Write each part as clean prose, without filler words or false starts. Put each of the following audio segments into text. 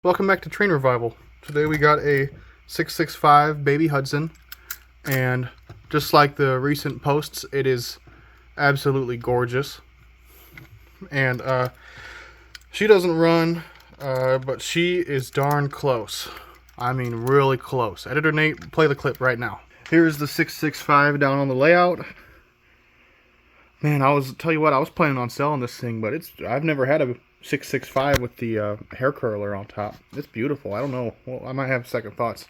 Welcome back to Train Revival. Today we got a 665 Baby Hudson, and just like the recent posts, it is absolutely gorgeous. And she doesn't run, but she is darn close. I mean, really close. Editor Nate, play the clip right now. Here's the 665 down on the layout. Man, I was planning on selling this thing, but I've never had a 665 with the hair curler on top. It's beautiful. I don't know. Well, I might have second thoughts.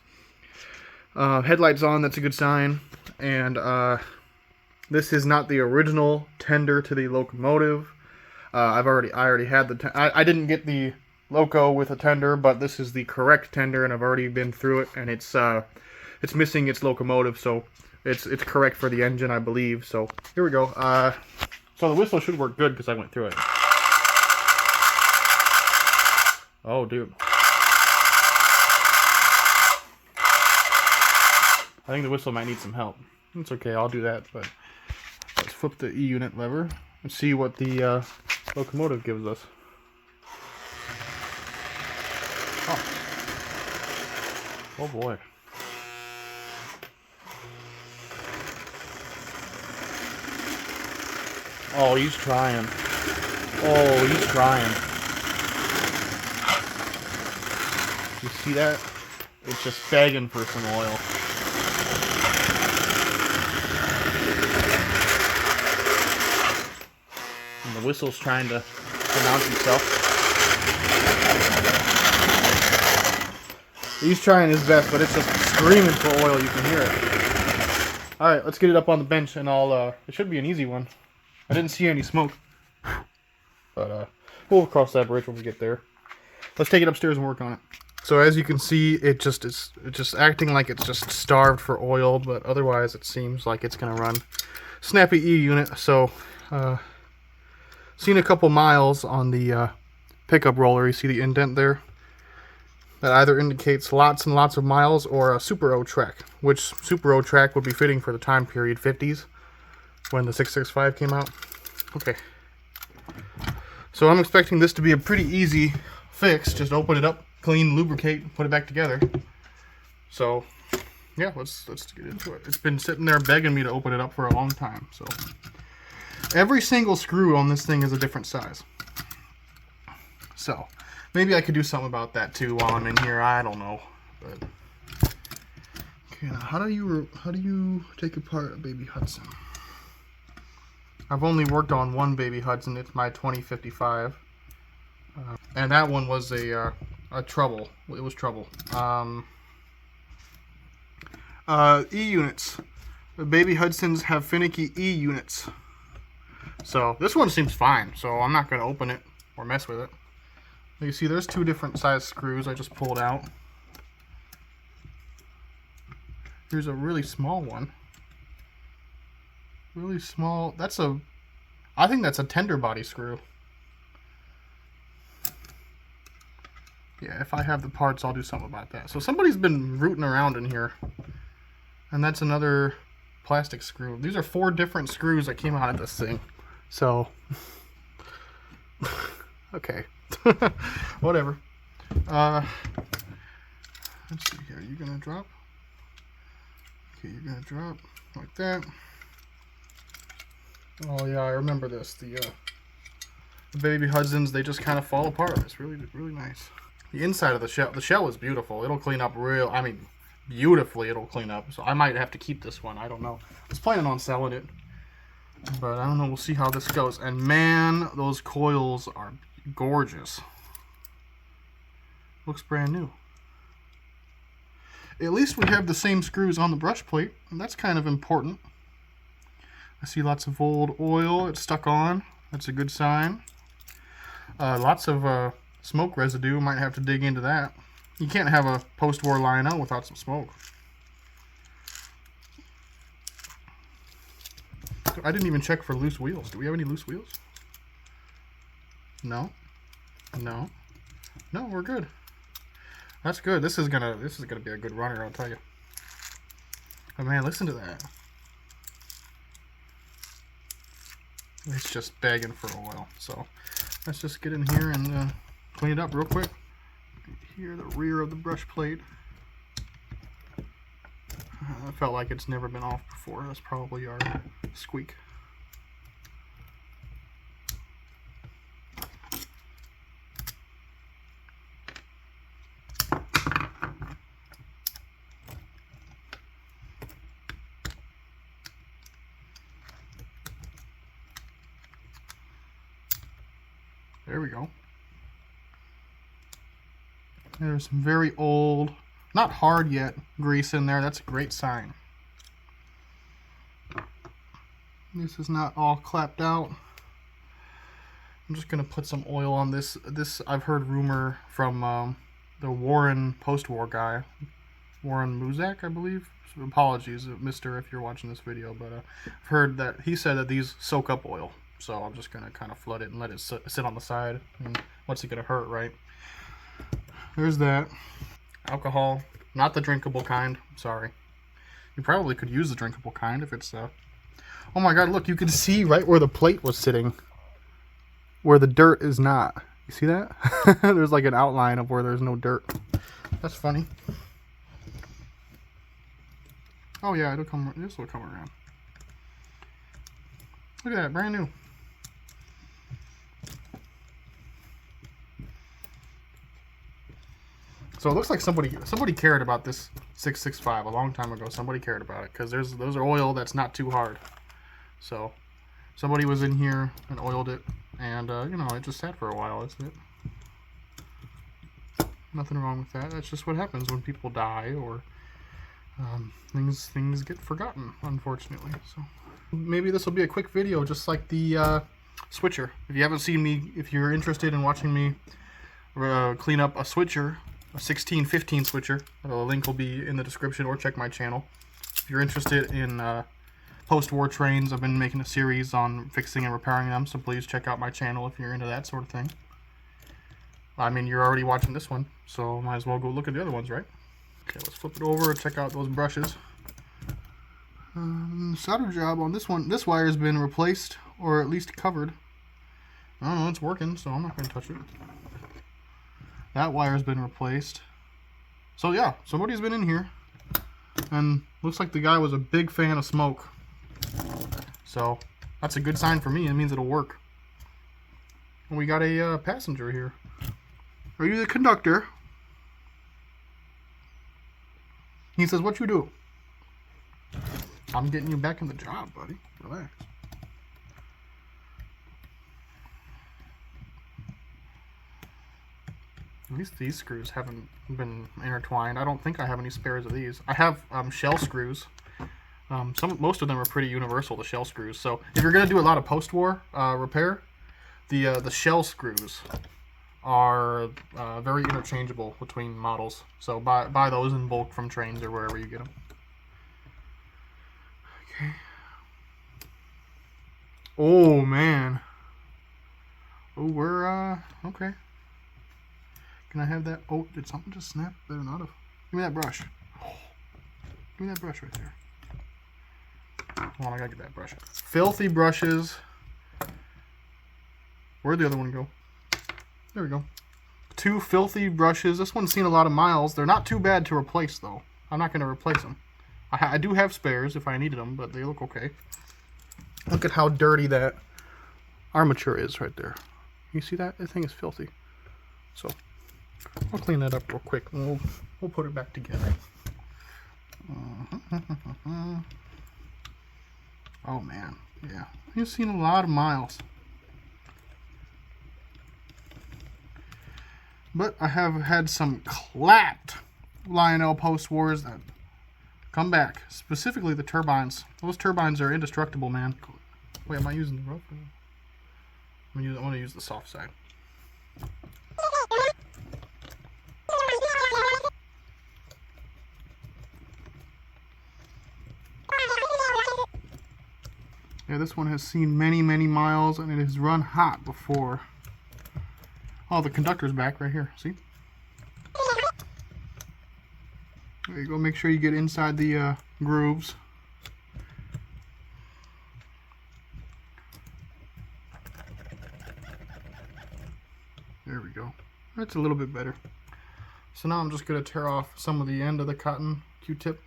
Headlights on, that's a good sign. And this is not the original tender to the locomotive. I already had the I didn't get the loco with a tender, but this is the correct tender, and I've already been through it, and it's missing its locomotive, so it's correct for the engine, I believe. So here we go. So the whistle should work good because I went through it. Oh, dude. I think the whistle might need some help. It's okay, I'll do that, but let's flip the E-unit lever and see what the locomotive gives us. Oh boy. Oh, he's trying. Oh, he's trying. You see that? It's just begging for some oil. And the whistle's trying to pronounce himself. He's trying his best, but it's just screaming for oil. You can hear it. Alright, let's get it up on the bench, and it should be an easy one. I didn't see any smoke. But we'll cross that bridge when we get there. Let's take it upstairs and work on it. So as you can see, it's just acting like it's just starved for oil, but otherwise it seems like it's gonna run. Snappy E-unit. So seen a couple miles on the pickup roller. You see the indent there? That either indicates lots and lots of miles or a Super O track, which Super O track would be fitting for the time period 50s when the 665 came out. Okay. So I'm expecting this to be a pretty easy fix. Just open it up, clean, lubricate, put it back together. So yeah, let's get into it. It's been sitting there begging me to open it up for a long time. So every single screw on this thing is a different size. So maybe I could do something about that too while I'm in here. I don't know. But okay, now how do you take apart a Baby Hudson? I've only worked on one Baby Hudson. It's my 2055, and that one was a trouble. It was trouble. E-units. The Baby Hudsons have finicky E-units. So this one seems fine. So I'm not going to open it or mess with it. You see, there's two different size screws I just pulled out. Here's a really small one. Really small. I think that's a tender body screw. Yeah, if I have the parts, I'll do something about that. So somebody's been rooting around in here. And that's another plastic screw. These are 4 different screws that came out of this thing. So, okay. Whatever. Let's see here. Are you gonna drop? Okay, you're gonna drop like that. Oh yeah, I remember this. The Baby Hudsons, they just kind of fall apart. It's really, really nice. The inside of the shell is beautiful. It'll clean up beautifully. It'll clean up. So I might have to keep this one. I don't know. I was planning on selling it, but I don't know. We'll see how this goes. And man, those coils are gorgeous. Looks brand new. At least we have the same screws on the brush plate, and that's kind of important. I see lots of old oil. It's stuck on. That's a good sign. Lots of smoke residue. Might have to dig into that. You can't have a post-war Lionel without some smoke. I didn't even check for loose wheels. Do we have any loose wheels? No. No. No, we're good. That's good. This is gonna be a good runner, I'll tell you. Oh man, listen to that. It's just begging for oil. So let's just get in here and clean it up real quick. here, the rear of the brush plate. I felt like it's never been off before. That's probably our squeak. There we go. There's some very old, not hard yet, grease in there. That's a great sign. This is not all clapped out. I'm just going to put some oil on this. I've heard rumor from the Warren post-war guy, Warren Muzak, I believe. So apologies, mister, if you're watching this video, but I've heard that he said that these soak up oil. So I'm just going to kind of flood it and let it sit on the side. I mean, what's it going to hurt, right? There's that. Alcohol, not the drinkable kind. Sorry. You probably could use the drinkable kind if it's... Oh my god, look, you can see right where the plate was sitting. Where the dirt is not. You see that? There's like an outline of where there's no dirt. That's funny. Oh yeah, it'll come. This will come around. Look at that, brand new. So it looks like somebody cared about this 665 a long time ago. Somebody cared about it because those are oil that's not too hard. So somebody was in here and oiled it, and you know, it just sat for a while. That's it. Nothing wrong with that. That's just what happens when people die or things get forgotten, unfortunately. So maybe this will be a quick video, just like the switcher. If you haven't seen me, if you're interested in watching me clean up a switcher, a 1615 switcher, the link will be in the description, or check my channel. If you're interested in post-war trains, I've been making a series on fixing and repairing them, so please check out my channel if you're into that sort of thing. I mean, you're already watching this one, so might as well go look at the other ones, right? Okay, let's flip it over and check out those brushes. Solder job on this one. This wire has been replaced, or at least covered. I don't know, it's working, so I'm not going to touch it. That wire has been replaced. So yeah, somebody's been in here. And looks like the guy was a big fan of smoke. So that's a good sign for me. It means it'll work. And we got a passenger here. Are you the conductor? He says, what you do? I'm getting you back in the job, buddy. Relax. At least these screws haven't been intertwined. I don't think I have any spares of these. I have shell screws. Most of them are pretty universal, the shell screws. So if you're going to do a lot of post-war repair, the shell screws are very interchangeable between models. So buy those in bulk from trains or wherever you get them. Okay. Oh man. Oh, we're okay. Can I have that? Oh, did something just snap? Better not have. Give me that brush. Oh, give me that brush right there. Hold on, I gotta get that brush. Filthy brushes. Where'd the other one go? There we go. 2 filthy brushes. This one's seen a lot of miles. They're not too bad to replace, though. I'm not gonna replace them. I do have spares if I needed them, but they look okay. Look at how dirty that armature is right there. You see that? The thing is filthy. So I'll clean that up real quick and we'll put it back together. Oh man, yeah. You've seen a lot of miles. But I have had some clapped Lionel post-wars that come back. Specifically the turbines. Those turbines are indestructible, man. Wait, am I using the rope? I want to use the soft side. Yeah, this one has seen many, many miles, and it has run hot before. Oh, the conductor's back right here. See? There you go. Make sure you get inside the grooves. There we go. That's a little bit better. So now I'm just going to tear off some of the end of the cotton Q-tip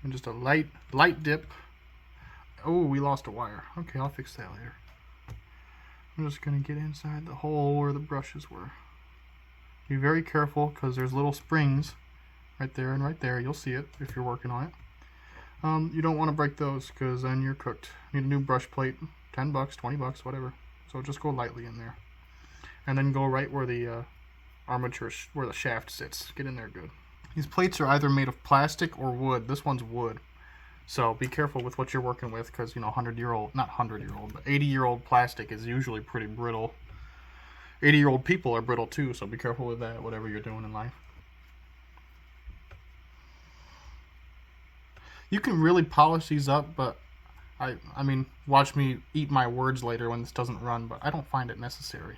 and just a light dip. Oh, we lost a wire. Okay, I'll fix that later. I'm just going to get inside the hole where the brushes were. Be very careful because there's little springs right there and right there. You'll see it if you're working on it. You don't want to break those because then you're cooked. Need a new brush plate, 10 bucks, 20 bucks, whatever. So just go lightly in there. And then go right where the armature, where the shaft sits. Get in there good. These plates are either made of plastic or wood. This one's wood. So be careful with what you're working with because, you know, 100-year-old, not 100-year-old, but 80-year-old plastic is usually pretty brittle. 80-year-old people are brittle too, so be careful with that, whatever you're doing in life. You can really polish these up, but I mean, watch me eat my words later when this doesn't run, but I don't find it necessary.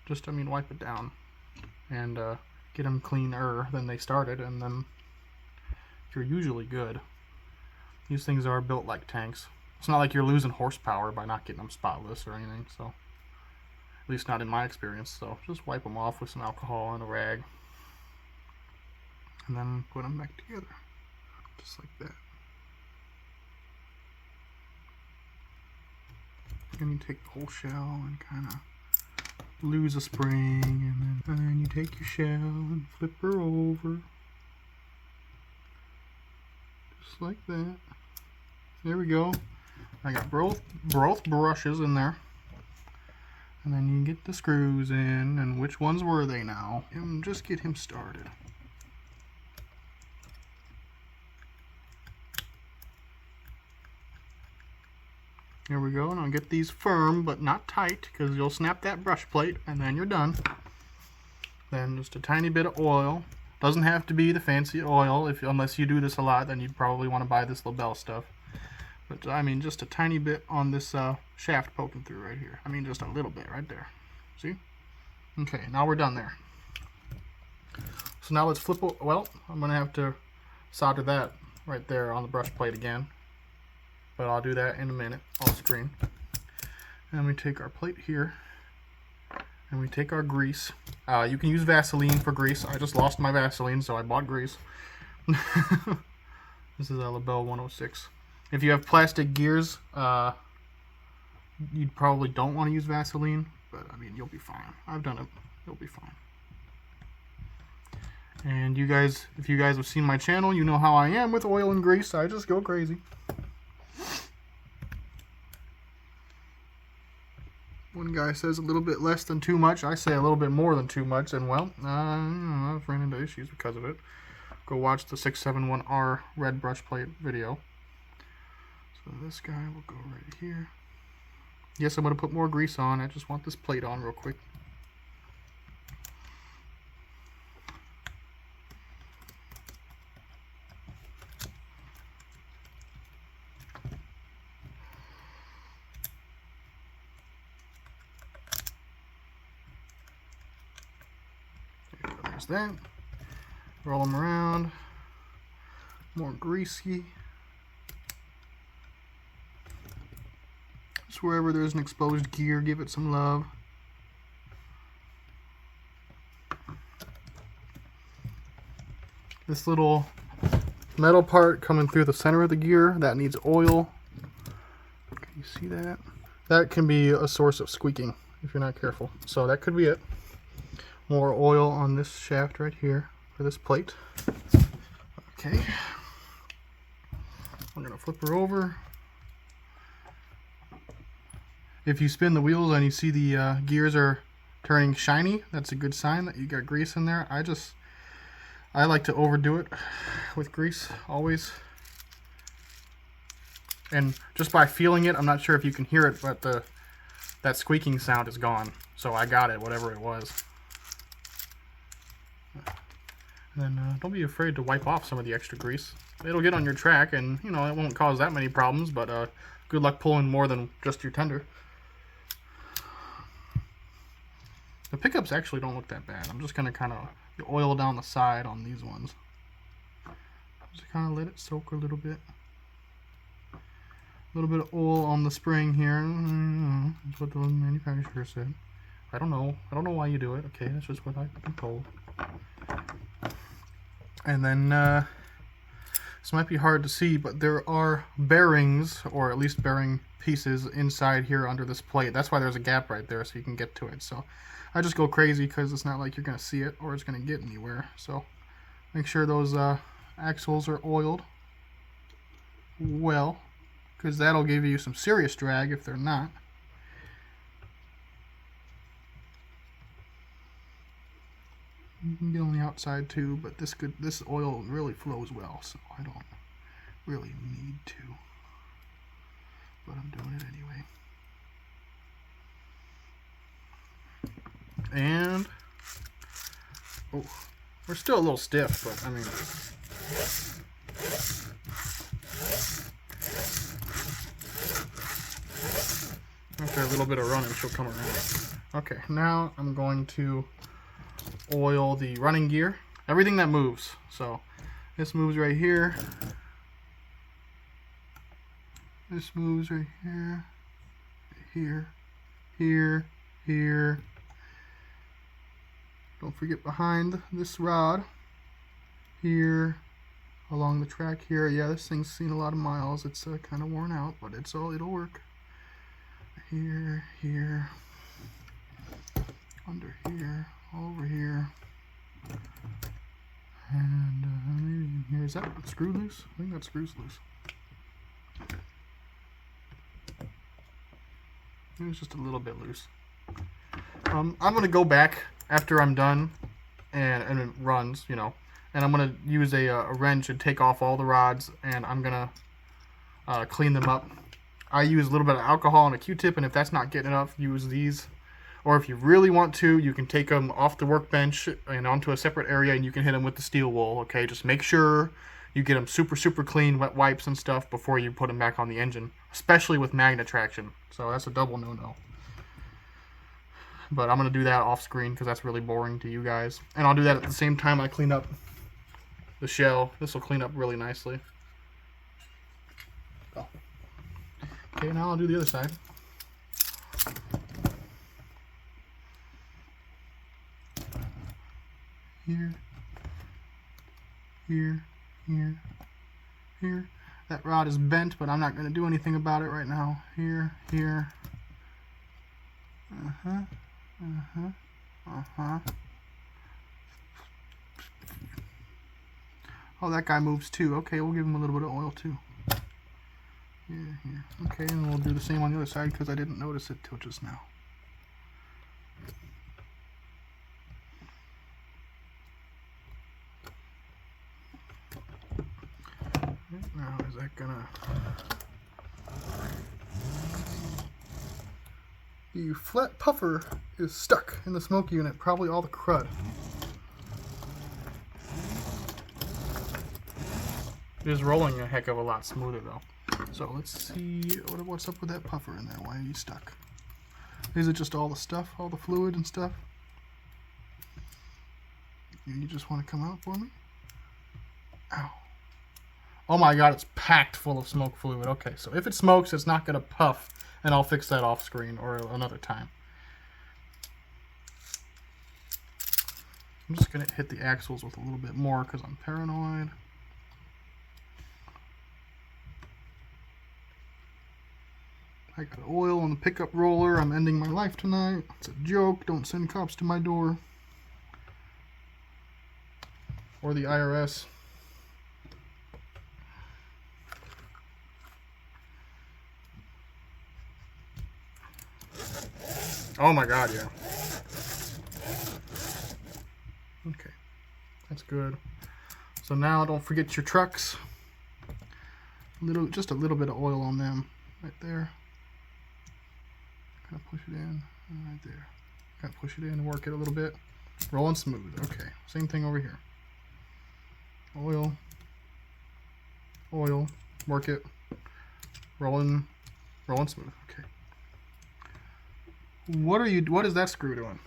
Just, I mean, wipe it down and get them cleaner than they started, and then you're usually good. These things are built like tanks. It's not like you're losing horsepower by not getting them spotless or anything, so at least not in my experience. So just wipe them off with some alcohol and a rag, and then put them back together, just like that. And you take the whole shell and kind of lose a spring, and then you take your shell and flip her over, just like that. There we go. I got both brushes in there, and then you get the screws in. And which ones were they now? And just get him started. There we go. Now get these firm but not tight because you'll snap that brush plate and then you're done. Then just a tiny bit of oil. Doesn't have to be the fancy oil. Unless you do this a lot, then you'd probably want to buy this Lube stuff. But I mean, just a tiny bit on this shaft poking through right here. I mean, just a little bit right there. See? Okay, now we're done there. So now let's flip. Well, I'm gonna have to solder that right there on the brush plate again. But I'll do that in a minute, off screen. And we take our plate here, and we take our grease. You can use Vaseline for grease. I just lost my Vaseline, so I bought grease. This is a LaBelle 106. If you have plastic gears, you probably don't want to use Vaseline, but I mean, you'll be fine. I've done it. You'll be fine. And you guys, if you guys have seen my channel, you know how I am with oil and grease. I just go crazy. One guy says a little bit less than too much. I say a little bit more than too much, and well, I've ran into issues because of it. Go watch the 671R red brush plate video. So this guy will go right here. Yes, I'm going to put more grease on. I just want this plate on real quick. There's that. Roll them around. More greasy. Just wherever there's an exposed gear, give it some love. This little metal part coming through the center of the gear, that needs oil. Can you see that? That can be a source of squeaking if you're not careful. So that could be it. More oil on this shaft right here for this plate. Okay. We're going to flip her over. If you spin the wheels and you see the gears are turning shiny, that's a good sign that you got grease in there. I like to overdo it with grease always. And just by feeling it, I'm not sure if you can hear it, but that squeaking sound is gone. So I got it, whatever it was. And then don't be afraid to wipe off some of the extra grease. It'll get on your track, and you know it won't cause that many problems, but good luck pulling more than just your tender. The pickups actually don't look that bad. I'm just going to kind of oil down the side on these ones. Just kind of let it soak a little bit. A little bit of oil on the spring here. That's what the manufacturer said. I don't know. I don't know why you do it. Okay, that's just what I've been told. And then this might be hard to see, but there are bearings, or at least bearing pieces inside here under this plate. That's why there's a gap right there, so you can get to it. So I just go crazy because it's not like you're going to see it or it's going to get anywhere. So make sure those axles are oiled well, because that'll give you some serious drag if they're not. You can get on the outside too, but this oil really flows well, so I don't really need to. But I'm doing it anyway. And oh, we're still a little stiff, but I mean, after a little bit of running, she'll come around. Okay, now I'm going to oil the running gear, everything that moves. So this moves right here, this moves right here, here. Don't forget behind this rod here, along the track here. Yeah, this thing's seen a lot of miles. It's kind of worn out, but it'll work. Here, under here, over here, and maybe in here. Is that screw loose? I think that screw's loose. It was just a little bit loose. I'm gonna go back after I'm done and it runs, you know, and I'm gonna use a wrench and take off all the rods, and I'm gonna clean them up. I use a little bit of alcohol and a Q-tip, and if that's not getting enough, use these. Or if you really want to, you can take them off the workbench and onto a separate area, and you can hit them with the steel wool. Okay, just make sure you get them super clean, wet wipes and stuff before you put them back on the engine, especially with magnet traction. So that's a double no-no. But I'm going to do that off screen because that's really boring to you guys. And I'll do that at the same time I clean up the shell. This will clean up really nicely. Oh. Okay, now I'll do the other side. Here. That rod is bent, but I'm not going to do anything about it right now. Here. Oh, that guy moves too. Okay, we'll give him a little bit of oil too. Here. Okay, and we'll do the same on the other side because I didn't notice it till just now. Now, is that gonna... The flat puffer is stuck in the smoke unit, probably all the crud. It is rolling a heck of a lot smoother though. So let's see what's up with that puffer in there. Why are you stuck? Is it just all the stuff, all the fluid and stuff? You just want to come out for me? Ow. Oh my god, it's packed full of smoke fluid. Okay, so if it smokes, it's not going to puff, and I'll fix that off screen or another time. I'm just going to hit the axles with a little bit more because I'm paranoid. I got oil on the pickup roller. I'm ending my life tonight. It's a joke. Don't send cops to my door. Or the IRS. Oh my god, yeah. Okay, that's good. So now don't forget your trucks. Just a little bit of oil on them right there. Kind of push it in right there. Kind of push it in and work it a little bit. Rolling smooth. Okay, same thing over here. Oil, work it. Rolling smooth. Okay. What is that screw doing?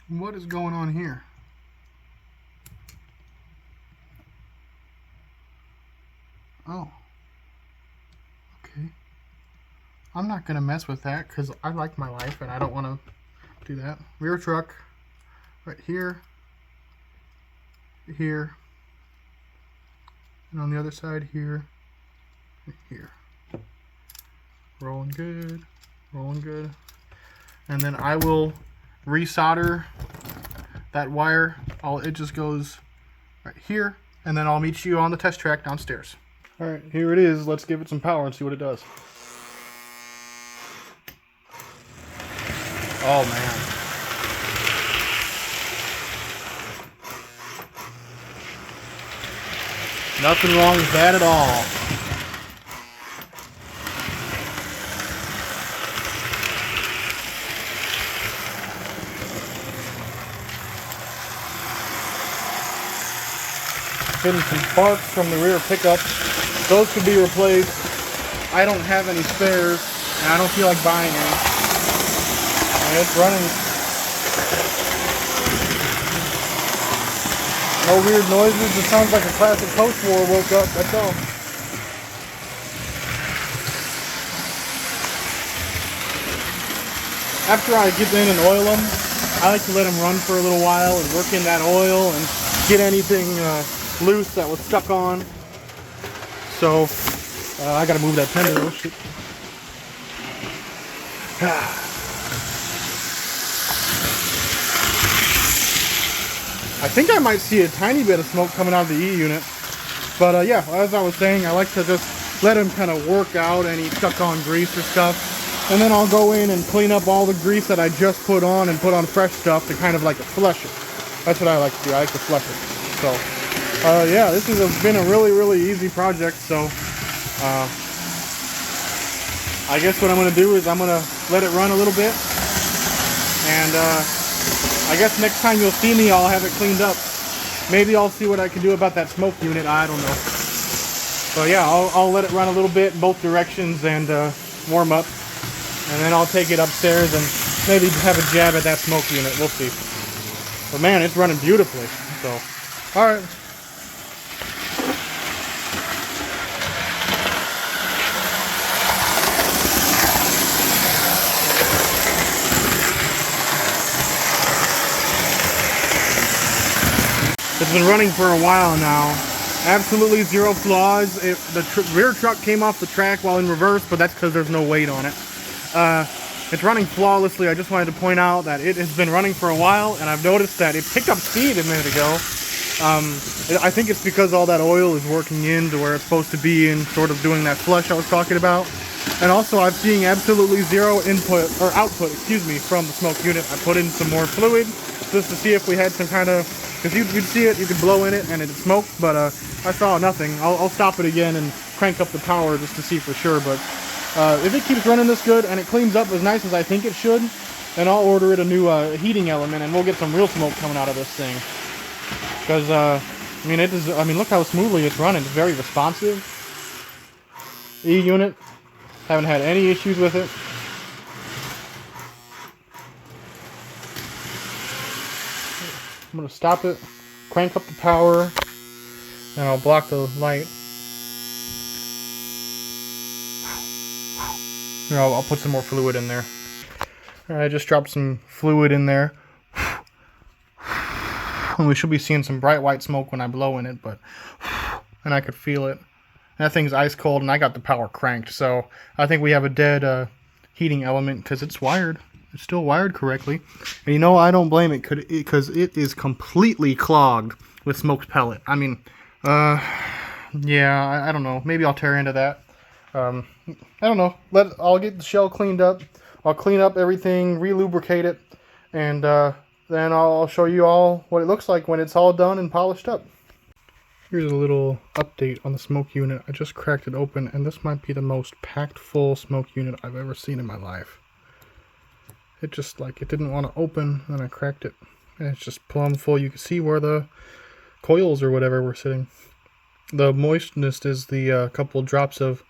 What is going on here? Oh. Okay. I'm not gonna mess with that because I like my life and I don't want to do that. Rear truck right here. here, and on the other side here, and here. Rolling good, rolling good. And then I will resolder that wire. It just goes right here, and then I'll meet you on the test track downstairs. All right, here it is. Let's give it some power and see what it does. Oh man. Nothing wrong with that at all. Getting some sparks from the rear pickup. Those could be replaced. I don't have any spares, and I don't feel like buying any. And it's running. No weird noises. It sounds like a classic post-war woke up. That's all. After I get in and oil them, I like to let them run for a little while and work in that oil and get anything loose that was stuck on. So I gotta move that tender. Oh shit. I think I might see a tiny bit of smoke coming out of the E unit, but yeah, as I was saying, I like to just let them kind of work out any stuck on grease or stuff, and then I'll go in and clean up all the grease that I just put on and put on fresh stuff to kind of like flush it. That's what I like to do. I like to flush it. So yeah, this has been a really easy project. So I guess what I'm going to do is I'm going to let it run a little bit, and I guess next time you'll see me, I'll have it cleaned up. Maybe I'll see what I can do about that smoke unit. I don't know. So yeah, I'll let it run a little bit in both directions and warm up, and then I'll take it upstairs and maybe have a jab at that smoke unit. We'll see. But man, it's running beautifully. So, all right. It's been running for a while now. Absolutely zero flaws. The rear truck came off the track while in reverse, but that's because there's no weight on it. It's running flawlessly. I just wanted to point out that it has been running for a while, and I've noticed that it picked up speed a minute ago. I think it's because all that oil is working in to where it's supposed to be and sort of doing that flush I was talking about. And also I'm seeing absolutely zero output, excuse me, from the smoke unit. I put in some more fluid just to see if we had some kind of, because you'd see it, you could blow in it and it'd smoke, but I saw nothing. I'll stop it again and crank up the power just to see for sure. But if it keeps running this good and it cleans up as nice as I think it should, then I'll order it a new heating element and we'll get some real smoke coming out of this thing. Because I mean, look how smoothly it's running. It's very responsive. E unit, haven't had any issues with it. I'm gonna stop it, crank up the power, and I'll block the light. Here, I'll put some more fluid in there. All right, I just dropped some fluid in there. And we should be seeing some bright white smoke when I blow in it, but and I could feel it. That thing's ice cold, and I got the power cranked, so I think we have a dead heating element because it's wired. It's still wired correctly. And you know, I don't blame it because it is completely clogged with smoked pellet. I mean, yeah, I don't know. Maybe I'll tear into that. I don't know. I'll get the shell cleaned up. I'll clean up everything, re-lubricate it, and then I'll show you all what it looks like when it's all done and polished up. Here's a little update on the smoke unit. I just cracked it open, and this might be the most packed full smoke unit I've ever seen in my life. It just, like, it didn't want to open, and I cracked it. And it's just plumb full. You can see where the coils or whatever were sitting. The moistness is the couple drops of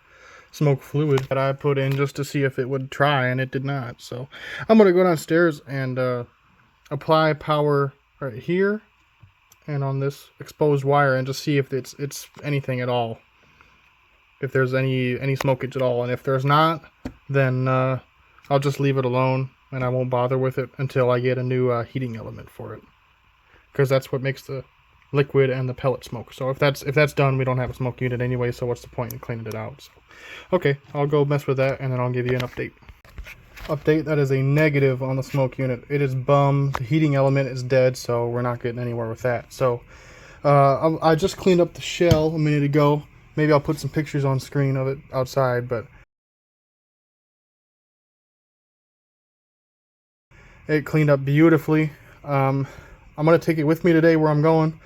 smoke fluid that I put in just to see if it would try, and it did not. So I'm going to go downstairs and apply power right here and on this exposed wire and just see if it's anything at all. If there's any smokage at all. And if there's not, then I'll just leave it alone. And I won't bother with it until I get a new heating element for it. Because that's what makes the liquid and the pellet smoke. So if that's done, we don't have a smoke unit anyway, so what's the point in cleaning it out? So, okay, I'll go mess with that and then I'll give you an update. That is a negative on the smoke unit. It is bum. The heating element is dead, so we're not getting anywhere with that. So I just cleaned up the shell a minute ago. Maybe I'll put some pictures on screen of it outside, but it cleaned up beautifully. I'm going to take it with me today where I'm going,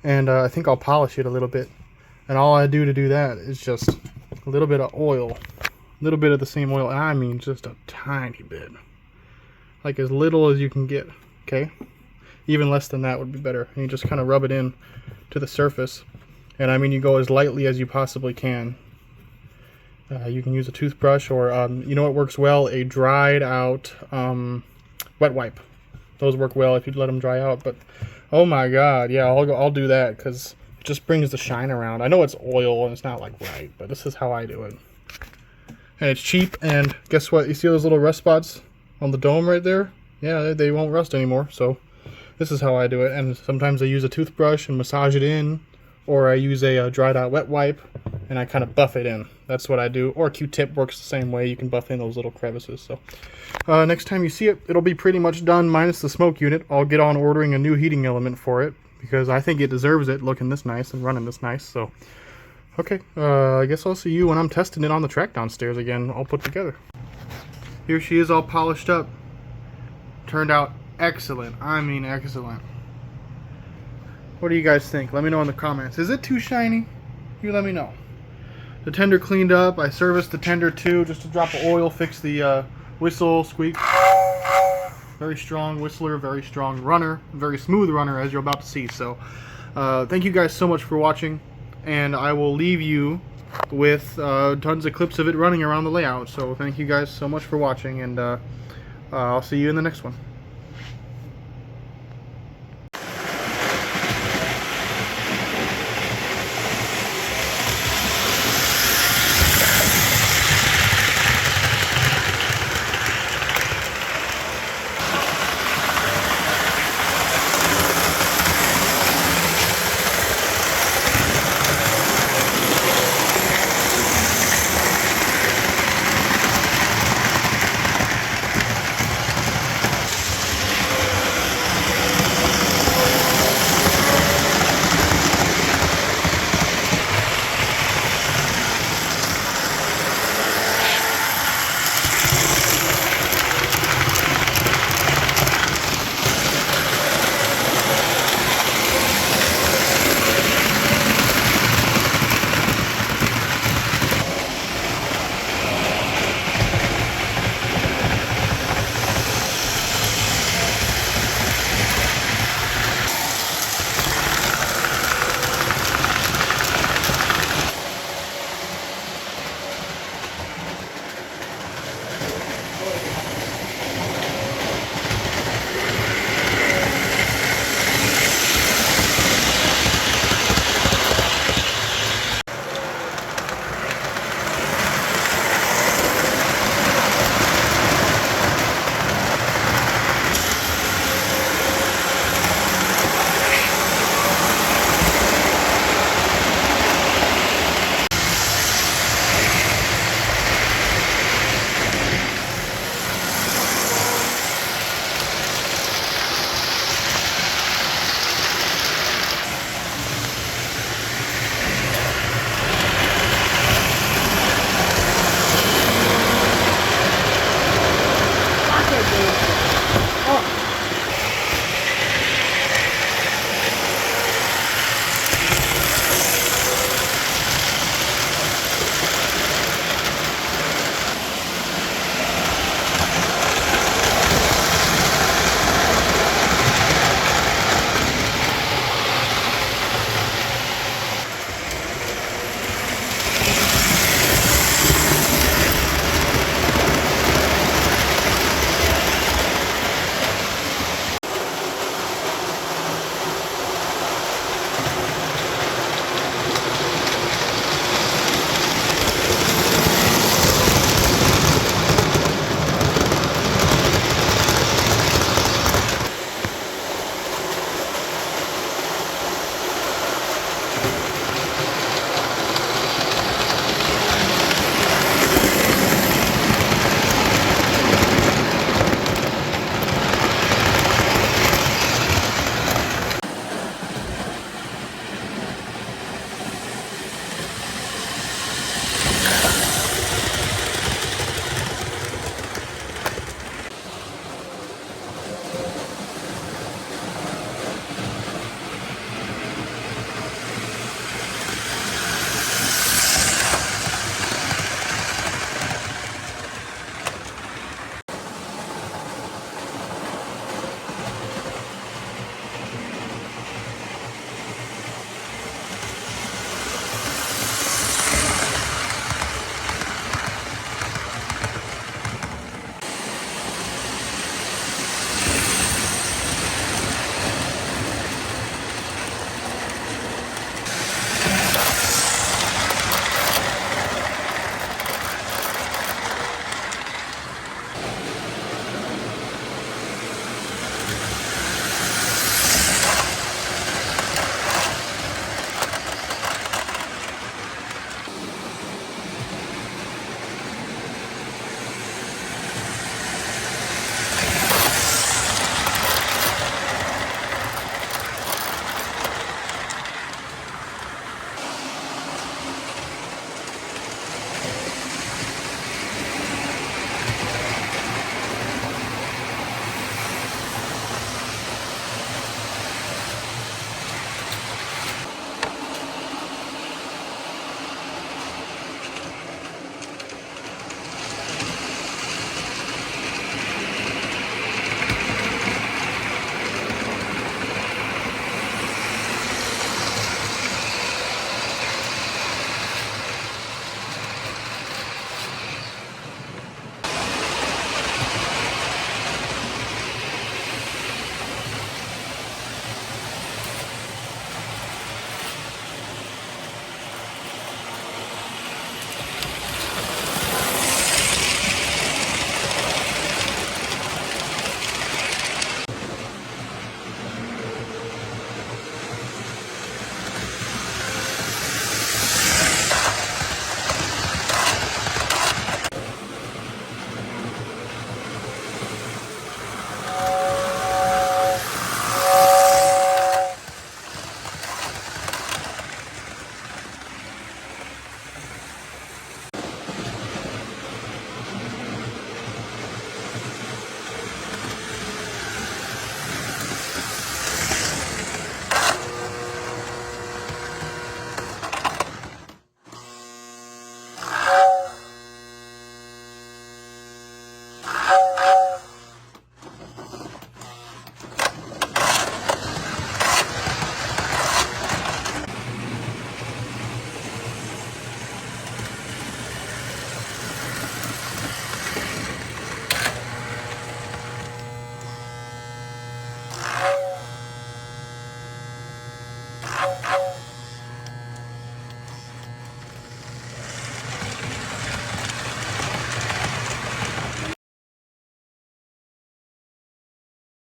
and I think I'll polish it a little bit. And all I do to do that is just a little bit of oil. A little bit of the same oil, and I mean just a tiny bit. Like as little as you can get, okay? Even less than that would be better. And you just kind of rub it in to the surface. And I mean you go as lightly as you possibly can. You can use a toothbrush or, you know what works well? A dried out wet wipe. Those work well if you let them dry out. But oh my god, yeah, I'll do that because it just brings the shine around. I know it's oil and it's not like right, but this is how I do it. And it's cheap, and guess what? You see those little rust spots on the dome right there? Yeah, they won't rust anymore, so this is how I do it. And sometimes I use a toothbrush and massage it in, or I use a dried out wet wipe, and I kind of buff it in. That's what I do. Or a Q-tip works the same way. You can buff in those little crevices. So next time you see it, it'll be pretty much done minus the smoke unit. I'll get on ordering a new heating element for it, because I think it deserves it looking this nice and running this nice, so... Okay, I guess I'll see you when I'm testing it on the track downstairs again, all put together. Here she is all polished up. Turned out excellent. I mean excellent. What do you guys think? Let me know in the comments. Is it too shiny? You let me know. The tender cleaned up. I serviced the tender too. Just a drop of oil, fix the whistle, squeak. Very strong whistler, very strong runner, very smooth runner as you're about to see. So thank you guys so much for watching. And I will leave you with tons of clips of it running around the layout. So thank you guys so much for watching, and I'll see you in the next one.